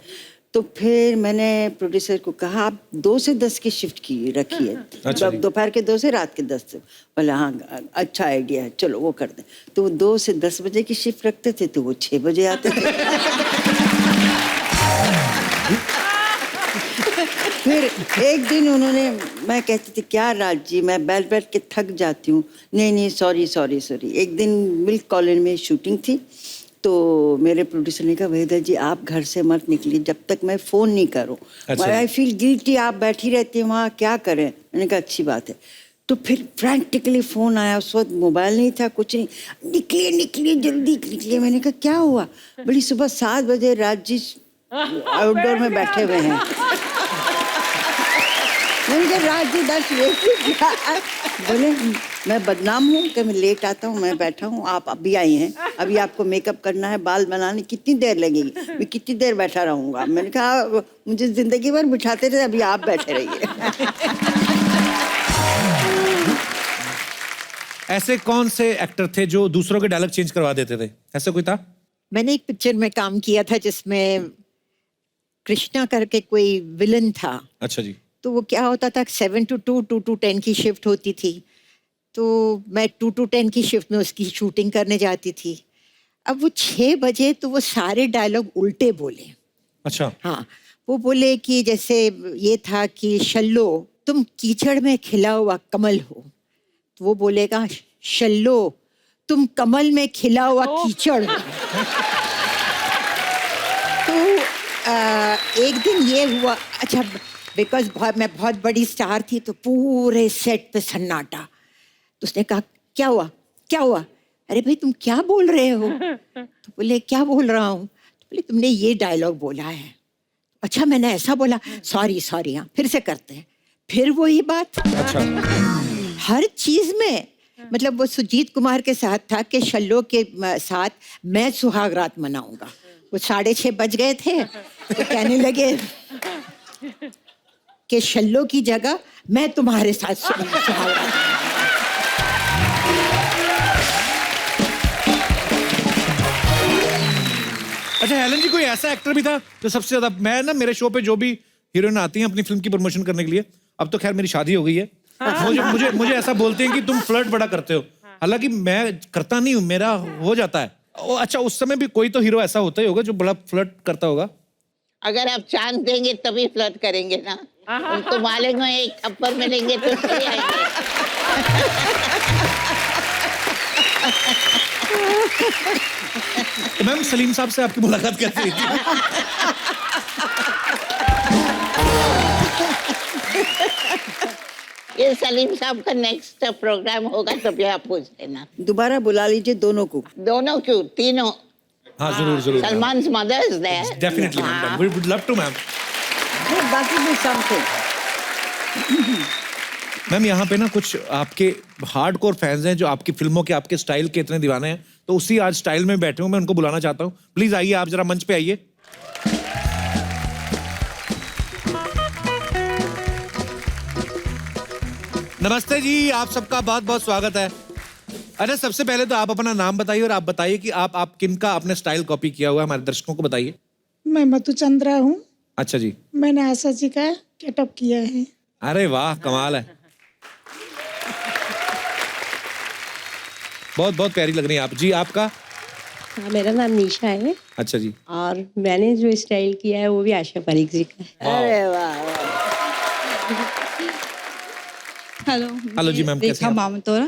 तो फिर मैंने प्रोड्यूसर को कहा आप 2 से 10 की शिफ्ट की रखिए। अच्छा जी। दोपहर के 2 से रात के 10 से। बोला हाँ अच्छा आइडिया है, चलो वो कर दें। तो वो 2 से 10 बजे की शिफ्ट रखते थे तो वो 6 बजे आते थे। फिर एक दिन उन्होंने, मैं कहती थी क्या राज जी मैं बैठ बैठ के थक जाती हूँ। नहीं सॉरी। एक दिन मिल्क कॉलोनी में शूटिंग थी तो मेरे प्रोड्यूसर ने कहा वहीदा जी आप घर से मत निकलिए जब तक मैं फ़ोन नहीं करूँ। अच्छा। आई फील गिल्टी, आप बैठी रहती हैं वहाँ क्या करें। मैंने कहा अच्छी बात है। तो फिर फ्रैंटिकली फ़ोन आया, उस वक्त मोबाइल नहीं था कुछ नहीं। निकलिए जल्दी निकलिए। मैंने कहा क्या हुआ? बड़ी सुबह 7 बजे राज जी आउटडोर में बैठे हुए हैं। मैंने कहा राज जी 10 लेट। बोले मैं बदनाम हूँ कि मैं लेट आता हूँ, मैं बैठा हूँ, आप अभी आई हैं, अभी आपको मेकअप करना है, बाल बनाने कितनी देर लगेगी? मैं कितनी देर बैठा रहूँगा? मैंने कहा मुझे जिंदगी भर बिठाते थे, अभी आप बैठे रहिए। ऐसे कौन से एक्टर थे जो दूसरों के डायलॉग चेंज करवा देते थे? ऐसा कोई था? मैंने एक पिक्चर में काम किया था जिसमें कृष्णा करके कोई विलन था। अच्छा जी। तो वो क्या होता था 7 to 2, 2 to 10 की शिफ्ट होती थी। तो मैं 2 to 10 की शिफ्ट में उसकी शूटिंग करने जाती थी। अब वो 6 बजे तो वो सारे डायलॉग उल्टे बोले। अच्छा। हाँ, वो बोले कि जैसे ये था कि शल्लो तुम कीचड़ में खिला हुआ कमल हो, तो वो बोलेगा शल्लो तुम कमल में खिला हुआ कीचड़ हो। तो एक दिन ये हुआ, अच्छा बिकॉज मैं बहुत बड़ी स्टार थी तो पूरे सेट पे सन्नाटा। तो उसने कहा क्या हुआ? अरे भाई तुम क्या बोल रहे हो? तो बोले क्या बोल रहा हूँ? तो बोले तुमने ये डायलॉग बोला है। अच्छा मैंने ऐसा बोला, सॉरी हाँ फिर से करते हैं। फिर वही बात। अच्छा। हर चीज में मतलब वो सुजीत कुमार के साथ था कि शल्लो के साथ मैं सुहाग रात मनाऊंगा। वो 6:30 बज गए थे तो कहने लगे कि शल्लो की जगह मैं तुम्हारे साथ सुहाग रात। अच्छा हेलन जी, कोई ऐसा एक्टर भी था जो सबसे ज्यादा, मैं ना मेरे शो पे जो भी हीरोइन आती हैं अपनी फिल्म की प्रमोशन करने के लिए, अब तो खैर मेरी शादी हो गई है, मुझे ऐसा बोलते हैं कि तुम फ्लर्ट बड़ा करते हो, हालांकि मैं करता नहीं हूँ, मेरा हो जाता है। अच्छा उस समय भी कोई तो हीरो ऐसा होता ही होगा जो बड़ा फ्लर्ट करता होगा? अगर आप चांस देंगे तभी फ्लर्ट करेंगे ना। उनको मालेंगे एक थप्पड़ मिलेंगे तो चले आएंगे। तो मैम सलीम साहब से आपकी मुलाकात कैसे हुई थी? ये सलीम साहब का नेक्स्ट प्रोग्राम होगा तभी आप पूछ लेना। दोबारा बुला लीजिए दोनों को। दोनों क्यों, तीनों। हाँ जरूर Salman's mother is there. Definitely ma'am, we would love to ma'am. बाकी भी समथिंग। मैम यहाँ पे ना कुछ आपके हार्डकोर फैंस हैं जो आपकी फिल्मों के, आपके स्टाइल के इतने दीवाने हैं, तो उसी आज स्टाइल में बैठे हूँ, मैं उनको बुलाना चाहता हूँ। प्लीज आइए, आप जरा मंच पे आइए। नमस्ते जी, आप सबका बहुत बहुत स्वागत है। अरे सबसे पहले तो आप अपना नाम बताइए और आप बताइए कि आप किनका आपने स्टाइल कॉपी किया हुआ है, हमारे दर्शकों को बताइए। मैं मधुचंद्रा हूँ। अच्छा जी। मैंने आशा जी का गेटअप किया है। अरे वाह, कमाल है। बहुत बहुत प्यारी लग रही हैं आप जी। आपका? हाँ, मेरा नाम निशा है अच्छा जी। और मैंने जो स्टाइल किया है वो भी आशा पारिक जी का है। अरे वाह वाह। हेलो हेलो जी मैम, कैसे रेखा हैं आप? मामतोरा।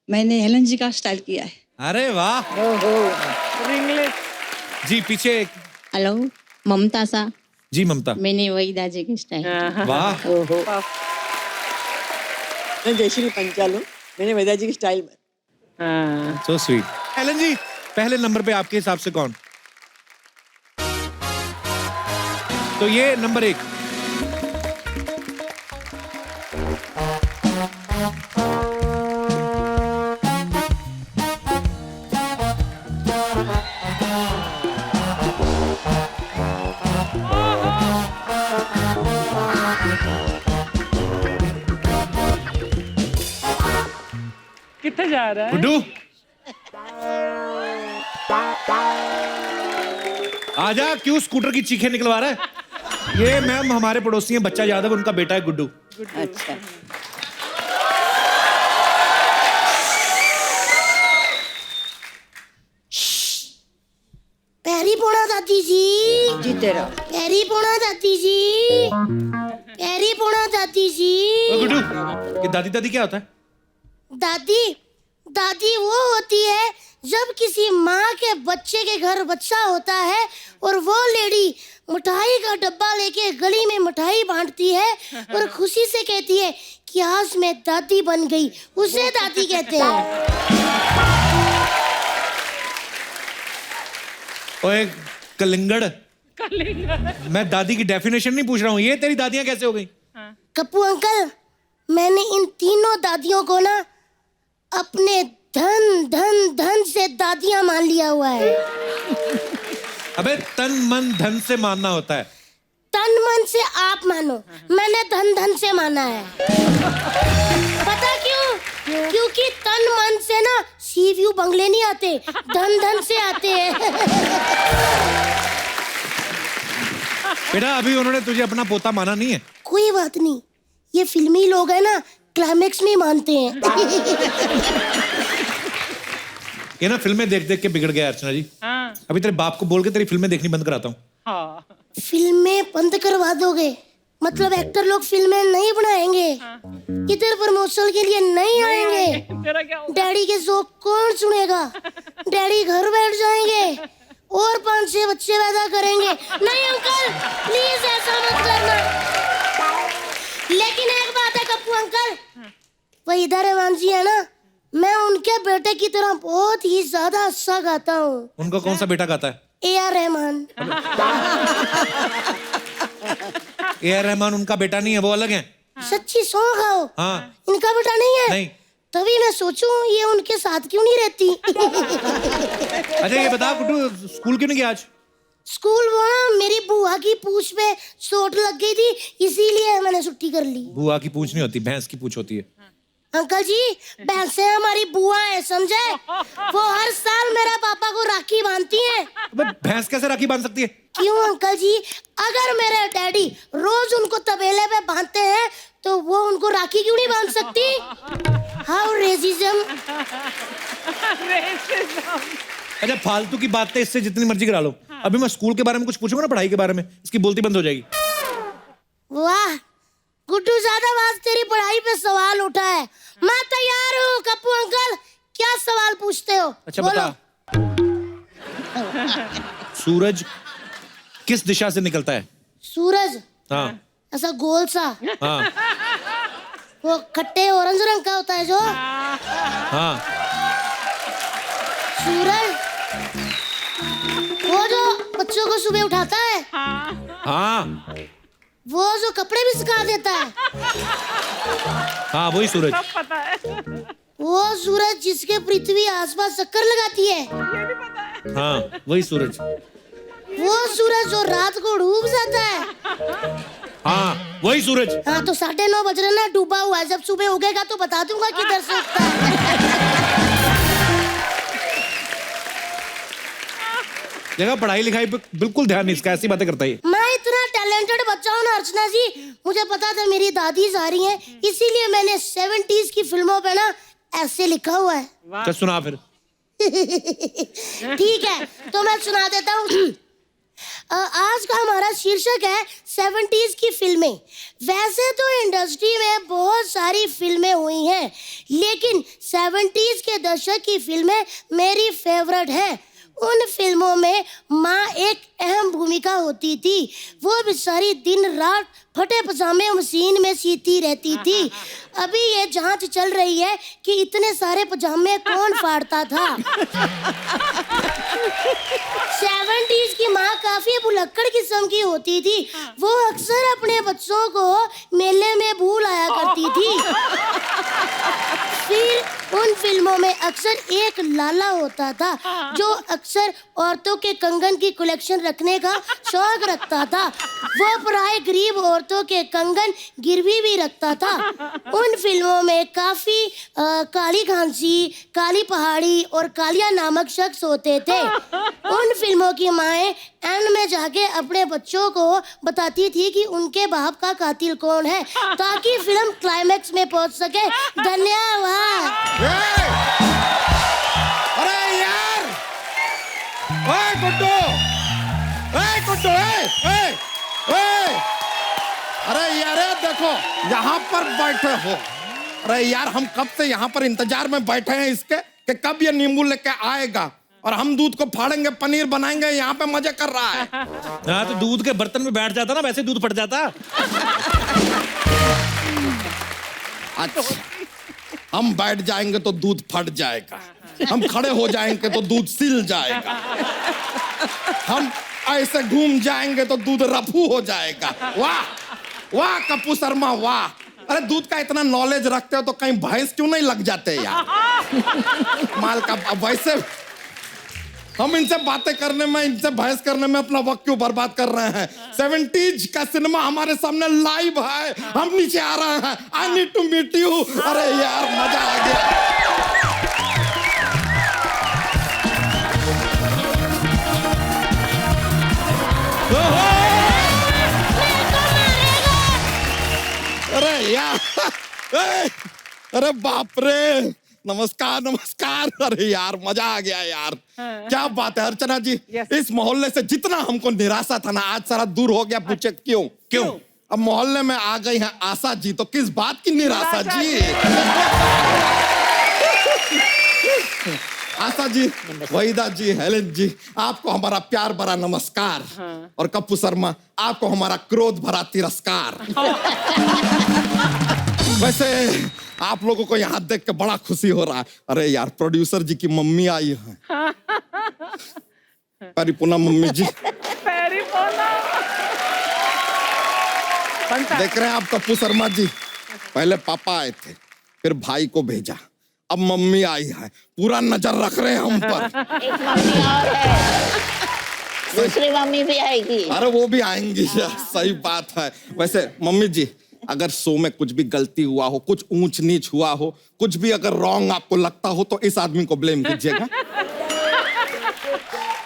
मैंने हेलन जी का स्टाइल किया है। अरे वाह जी। पीछे हेलो ममता सा, जी ममता। मैंने वही दाजी की स्टाइल। वाह ओहो। मैं जयश्री पंचालू, मैंने वेदा जी की स्टाइल। So sweet. हेलन जी, पहले नंबर पे आपके हिसाब से कौन? तो ये नंबर 1। कितने जा रहा है? गुड्डू आजा, क्यों स्कूटर की चीखें निकलवा रहा है? ये मैम हमारे पड़ोसी हैं, बच्चा यादव, उनका बेटा है गुड्डू। अच्छा। पैरी पोड़ा दादी जी, जीते रहो। पैरी पोड़ा दादी जी, पैरी पोड़ा दादी जी। ओ गुड्डू, ये दादी दादी क्या होता है? दादी दादी वो होती है जब किसी माँ के बच्चे के घर बच्चा होता है और वो लेडी मिठाई का डब्बा लेके गली में मिठाई बांटती है और खुशी से कहती है कि आज मैं दादी बन गई, उसे दादी कहते हैं। ओए कलिंगड़, मैं दादी की डेफिनेशन नहीं पूछ रहा हूँ, ये तेरी दादियाँ कैसे हो गई? कप्पू अंकल, मैंने इन तीनों दादियों को ना अपने धन धन धन से दादियाँ मान लिया हुआ है। अबे तन मन धन से मानना होता है। तन मन से आप मानो, मैंने धन धन से माना है। पता क्यों? क्योंकि तन मन से ना सी व्यू बंगले नहीं आते, धन धन से आते हैं। बेटा अभी उन्होंने तुझे अपना पोता माना नहीं है। कोई बात नहीं, ये फिल्मी लोग है ना, क्लाइमेक्स में मानते हैं। ये ना फिल्में देख देख के बिगड़ गया अर्चना जी। हाँ। अभी तेरे बाप को बोल के तेरी फिल्में देखनी बंद कराता हूँ। हाँ। फिल्में बंद करवा दोगे? मतलब एक्टर लोग फिल्में नहीं बनाएंगे, इधर प्रमोशन के लिए नहीं आएंगे। तेरा क्या होगा? डैडी के जोक कौन सुनेगा? डैडी घर बैठ जाएंगे और 5-6 बच्चे पैदा करेंगे। नहीं अंकल, प्लीज ऐसा मत करना। लेकिन एक बात है कप्पू अंकल, वहीदा रहमान जी है ना, मैं उनके बेटे की तरह बहुत ही ज्यादा अच्छा गाता हूँ। उनका कौन सा बेटा गाता है? AR रहमान। AR रहमान उनका बेटा नहीं है, वो अलग है। सच्ची सौ खाओ। हाँ। इनका बेटा नहीं है? नहीं। तभी मैं सोचूं ये उनके साथ क्यों नहीं रहती। अच्छा ये बता गुड्डू, स्कूल क्यों नहीं गया आज? स्कूल वो ना मेरी बुआ की पूंछ पे चोट लग गई थी, इसीलिए मैंने छुट्टी कर ली। बुआ की पूंछ नहीं होती, भैंस की पूंछ होती है। अंकल जी, भैंसे हमारी बुआ है, समझे? वो हर साल मेरे पापा को राखी बांधती हैं। अबे भैंस कैसे राखी बांध सकती है? क्यों अंकल जी, अगर मेरे डैडी रोज उनको तबेले पे बांधते हैं तो वो उनको राखी क्यों नहीं बांध सकती? How racism. अच्छा फालतू की बातें इससे जितनी मर्जी करा लो। अभी मैं स्कूल के बारे में कुछ पूछूंगा ना, पढ़ाई के बारे में, इसकी बोलती बंद हो जाएगी। वाह गुड्डू, ज्यादा बात तेरी पढ़ाई पे सवाल उठा है। मैं तैयार हूँ कप्पू अंकल, क्या सवाल पूछते हो? अच्छा बोलो। बता, सूरज किस दिशा से निकलता है? सूरज? हाँ। ऐसा गोल सा? हाँ। वो खट्टे ऑरेंज रंग का होता है जो? हाँ। सूरज वो जो बच्चों को सुबह उठाता है? हाँ। वो जो कपड़े भी सुखा देता है? हाँ वही सूरज। सब पता है। वो सूरज जिसके पृथ्वी आसपास चक्कर लगाती है? हाँ वही सूरज। वो सूरज जो रात को डूब जाता है? हाँ वही सूरज। हाँ तो 9:30 बज रहे ना, डूबा हुआ है। जब सुबह उगेगा तो बता दूंगा किधर से उगता है। देखा पढ़ाई लिखाई पे बिल्कुल ध्यान नहीं इसका, ऐसी बातें करता है। मैं इतना टैलेंटेड बच्चा हूँ ना अर्चना जी, मुझे पता था मेरी दादी जा रही हैं, इसीलिए मैंने 70s की फिल्मों पे ना ऐसे लिखा हुआ है। चल सुना फिर। ठीक है, तो मैं सुना देता हूँ। आज का हमारा शीर्षक है 70s की फिल्में। वैसे तो इंडस्ट्री में बहुत सारी फिल्में हुई हैं, लेकिन 70s के दशक की फिल्में मेरी फेवरेट हैं। उन फिल्मों में माँ एक अहम भूमिका होती थी। वो बेचारी दिन रात फटे पजामे मशीन में सीती रहती थी। अभी ये जांच चल रही है कि इतने सारे पजामे कौन फाड़ता था। 70s की माँ काफी भुलक्कड़ किस्म की होती थी। वो अक्सर अपने बच्चों को मेले में भूल आया करती थी। फिर उन फिल्मों में अक्सर एक लाला होता था जो अक्सर औरतों के कंगन की कलेक्शन रखने का शौक रखता था। वो पराए गरीब औरतों के कंगन गिरवी भी रखता था। उन फिल्मों में काफी काली खांसी, काली पहाड़ी और कालिया नामक शख्स होते थे। उन फिल्मों की माएं एंड में जाके अपने बच्चों को बताती थी कि उनके बाप का कातिल कौन है, ताकि फिल्म क्लाइमैक्स में पहुंच सके। धन्यवाद। अरे यार, ओए गुड्डू, अरे यार देखो यहाँ पर बैठे हो। अरे यार हम कब से यहाँ पर इंतजार में बैठे हैं इसके कि कब ये नींबू लेके आएगा और हम दूध को फाड़ेंगे, पनीर बनाएंगे। यहाँ पे मजे कर रहा है। हाँ तो दूध के बर्तन में बैठ जाता ना, वैसे दूध फट जाता। अच्छा, हम बैठ जाएंगे तो दूध फट जाएगा, हम खड़े हो जाएंगे तो दूध सिल जाएगा, हम ऐसे घूम जाएंगे तो दूध रफू हो जाएगा। वाह वाह कप्पू शर्मा वाह। अरे दूध का इतना नॉलेज रखते हो तो कहीं भैंस क्यों नहीं लग जाते यार। माल का वैसे हम इनसे बातें करने में, इनसे बहस करने में अपना वक्त क्यों बर्बाद कर रहे हैं। 70s का सिनेमा हमारे सामने लाइव है, हम नीचे आ रहे हैं। I need to meet you. अरे यार मजा आ गया। अरे यार, अरे बाप रे, नमस्कार नमस्कार। अरे यार मजा आ गया यार। क्या बात है अर्चना जी। इस मोहल्ले से जितना हमको निराशा था ना, आज सारा दूर हो गया। पूछे क्यों? अब मोहल्ले में आ गई है आशा जी, तो किस बात की निराशा जी। आशा जी, वहीदा जी, हेलेन जी, आपको हमारा प्यार भरा नमस्कार। और कप्पू शर्मा, आपको हमारा क्रोध भरा तिरस्कार। वैसे आप लोगों को यहाँ देख के बड़ा खुशी हो रहा है। अरे यार प्रोड्यूसर जी की मम्मी आई है। परिपूना मम्मी जी, देख रहे हैं आप कप्पू शर्मा जी। पहले पापा आए थे, फिर भाई को भेजा, अब मम्मी आई है। पूरा नजर रख रहे हैं हम पर। एक मम्मी और है, दूसरी मम्मी भी आएगी। अरे वो भी आएंगी। सही बात है। वैसे मम्मी जी, अगर शो में कुछ भी गलती हुआ हो, कुछ ऊंच नीच हुआ हो, कुछ भी अगर रॉन्ग आपको लगता हो तो इस आदमी को ब्लेम कीजिएगा।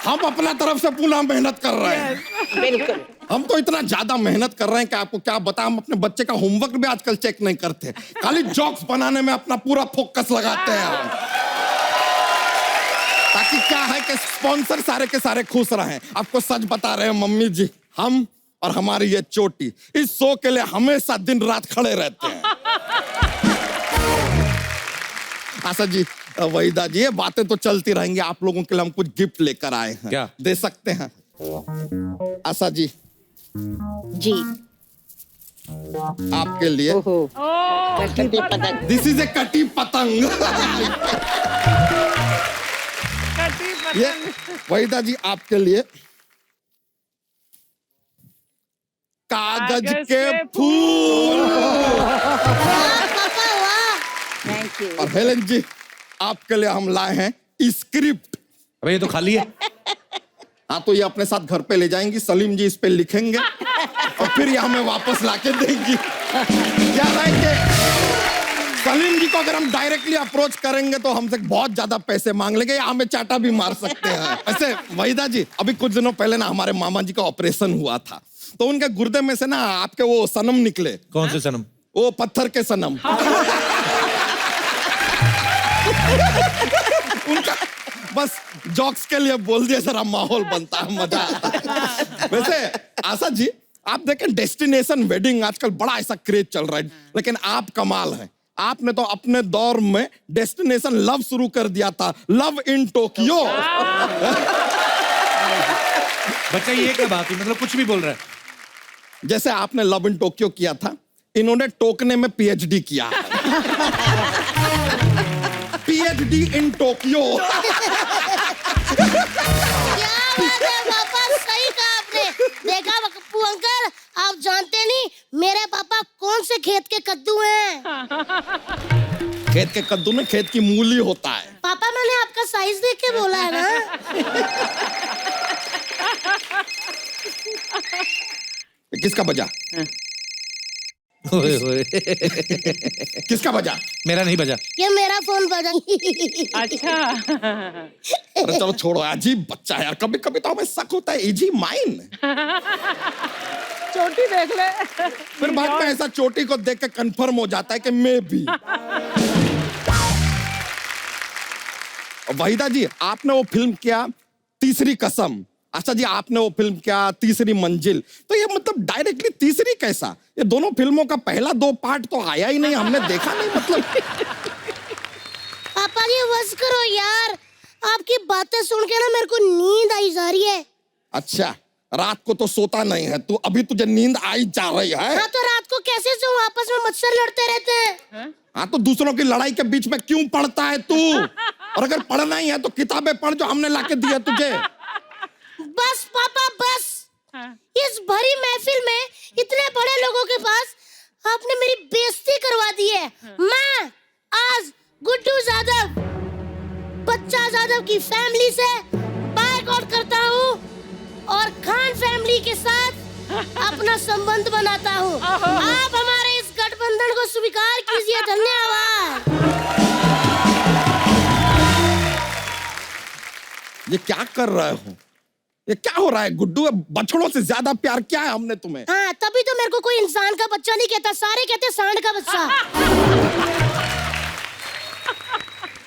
हम अपना तरफ से पूरा मेहनत कर रहे हैं। बिल्कुल। हम तो इतना ज्यादा मेहनत कर रहे हैं कि आपको क्या बताएं। हम अपने बच्चे का होमवर्क भी आजकल चेक नहीं करते, खाली जोक्स बनाने में अपना पूरा फोकस लगाते हैं हम। ताकि क्या है कि स्पॉन्सर सारे के सारे खुश रहें। आपको सच बता रहे हैं मम्मी जी, हम और हमारी ये चोटी इस शो के लिए हमेशा दिन रात खड़े रहते हैं। आशा जी, वहीदा जी, ये बातें तो चलती रहेंगी। आप लोगों के लिए हम कुछ गिफ्ट लेकर आए हैं। क्या दे सकते हैं? आशा जी जी, आपके लिए कटी पतंग। दिस इज ए कटी पतंग। ये वहीदा जी आपके लिए कागज के फूल। Thank you. और हेलेन जी, आपके लिए हम लाए हैं स्क्रिप्ट। अबे ये तो खाली है। हाँ तो ये अपने साथ घर पे ले जाएंगी, सलीम जी इस पे लिखेंगे और फिर ये हमें वापस लाके देंगी। क्या रहेंगे? सलीम जी को अगर हम डायरेक्टली अप्रोच करेंगे तो हमसे बहुत ज्यादा पैसे मांग लेंगे या हमें चाटा भी मार सकते हैं। वैसे वहीदा जी, अभी कुछ दिनों पहले ना हमारे मामा जी का ऑपरेशन हुआ था, तो उनके गुर्दे में से ना आपके वो सनम निकले। कौन से सनम? वो पत्थर के सनम। बस जॉक्स के लिए बोल दिया, जरा माहौल बनता है, मजा आता है। वैसे आशा जी, आप देखें डेस्टिनेशन वेडिंग आजकल बड़ा ऐसा क्रेज चल रहा है, लेकिन आप कमाल है, आपने तो अपने दौर में डेस्टिनेशन लव शुरू कर दिया था, लव इन टोक्यो। बच्चा ये क्या बात है, मतलब कुछ भी बोल रहा है। जैसे आपने लव इन टोक्यो किया था, इन्होंने टोकने में पीएचडी किया है। PhD in Tokyo. क्या बात है पापा, सही कहा आपने। देखा पप्पू अंकल, आप जानते नहीं मेरे पापा कौन से खेत के कद्दू हैं। खेत के कद्दू में खेत की मूली होता है। पापा मैंने आपका साइज देख के बोला है ना। किसका बजा? ओए ओए। किसका बजा? मेरा नहीं बजा। ये मेरा फोन बजा। अच्छा। अरे चलो छोड़ो, अजीब बच्चा है यार, कभी कभी तो हमें शक होता है, इजी माइन। चोटी देख ले। फिर बाद में ऐसा चोटी को देख के कंफर्म हो जाता है कि मैं भी। वहीदा जी, आपने वो फिल्म किया तीसरी कसम, अच्छा जी आपने वो फिल्म किया तीसरी मंजिल, तो ये मतलब डायरेक्टली तीसरी कैसा? ये दोनों फिल्मों का पहला 2 पार्ट तो आया ही नहीं, हमने देखा नहीं मतलब। पापा जी बस करो यार, आपकी बातें सुन के ना मेरे को नींद आई जा रही है। अच्छा, रात को तो सोता नहीं है तू, अभी तुझे नींद आई जा रही है? हाँ तो रात को कैसे सोऊं, आपस में मच्छर लड़ते रहते हैं। हाँ तो दूसरों की लड़ाई के बीच में क्यों पढ़ता है तू? और अगर पढ़ना ही है तो किताबें पढ़ जो हमने लाके दी है तुझे। बस पापा बस, इस भरी महफिल में इतने बड़े लोगों के पास आपने मेरी बेइज्जती करवा दी है। मैं आज गुड्डू यादव, बच्चा यादव की फैमिली से बायकॉट करता हूँ और खान फैमिली के साथ अपना संबंध बनाता हूँ। आप हमारे इस गठबंधन को स्वीकार कीजिए। धन्यवाद। ये क्या कर रहे हो? ये क्या हो रहा है गुड्डू? बछड़ों से ज्यादा प्यार क्या है हमने तुम्हें? हाँ तभी तो मेरे को कोई इंसान का बच्चा नहीं कहता, सारे कहते सांड का बच्चा।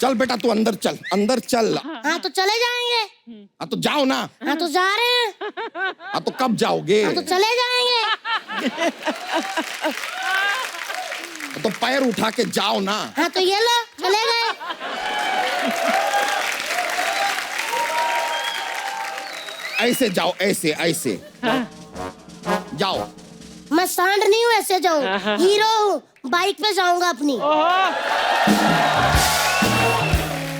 चल बेटा तू अंदर चल, अंदर चल। हाँ तो चले जाएंगे। हाँ तो जाओ ना। हाँ तो जा रहे हैं। हाँ तो कब जाओगे? हाँ तो चले जाएंगे। तो पैर उठा के जाओ ना। हाँ तो ये लो चले गए। ऐसे जाओ, ऐसे ऐसे जाओ। मैं सांड नहीं हूँ ऐसे जाऊँ, हीरो हूँ, बाइक पे जाऊंगा अपनी।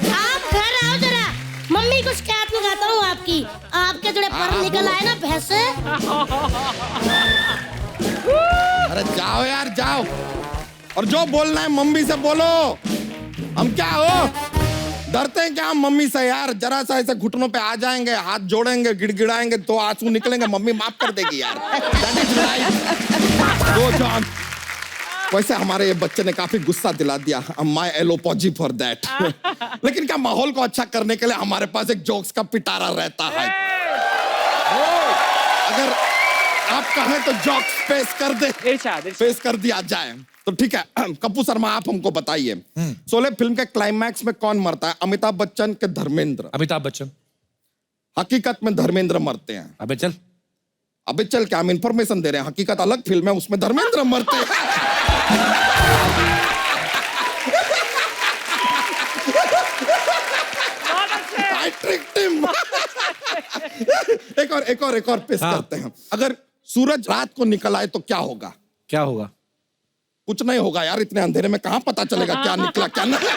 आप घर आओ जरा, मम्मी कुछ कैप लगाता हूँ आपकी, आपके थोड़े पर निकल आए ना भैंसे। अरे जाओ यार जाओ, और जो बोलना है मम्मी से बोलो। हम क्या हो, डरते हैं क्या हम मम्मी से यार? जरा सा ऐसे घुटनों पे आ जाएंगे, हाथ जोड़ेंगे, गिड़गिड़ाएंगे तो आंसू निकलेंगे, मम्मी माफ कर देगी यार। That is right. Go John. वैसे हमारे ये बच्चे ने काफी गुस्सा दिला दिया, माय एलोपॉजी फॉर दैट। लेकिन क्या माहौल को अच्छा करने के लिए हमारे पास एक जोक्स का पिटारा रहता है। अगर आप कहें तो जोक्स पेश कर दे, पेश कर दिया जाए तो ठीक है। कप्पू शर्मा आप हमको बताइए, शोले फिल्म के क्लाइमैक्स में कौन मरता है, अमिताभ बच्चन के धर्मेंद्र? अमिताभ बच्चन। हकीकत में धर्मेंद्र मरते हैं। अबे चल, अबे चल क्या हम इंफॉर्मेशन दे रहे हैं? हकीकत अलग फिल्म है, उसमें धर्मेंद्र मरते हैं। I tricked him. एक और पेश करते हैं। अगर सूरज रात को निकल आए तो क्या होगा? क्या होगा? कुछ नहीं होगा यार, इतने अंधेरे में कहां पता चलेगा क्या निकला क्या नहीं।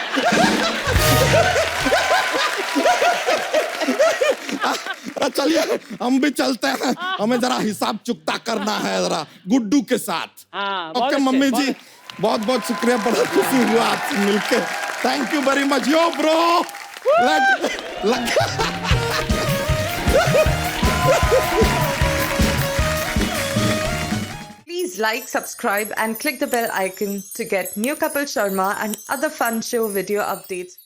चलिए हम भी चलते हैं, हमें जरा हिसाब चुकता करना है जरा गुड्डू के साथ। ओके मम्मी जी, बहुत बहुत शुक्रिया, बड़ा खुशी हुआ आपसे मिलकर। Thank you very much yo bro. Please like, subscribe and click the bell icon to get new Kapil Sharma and other fun show video updates.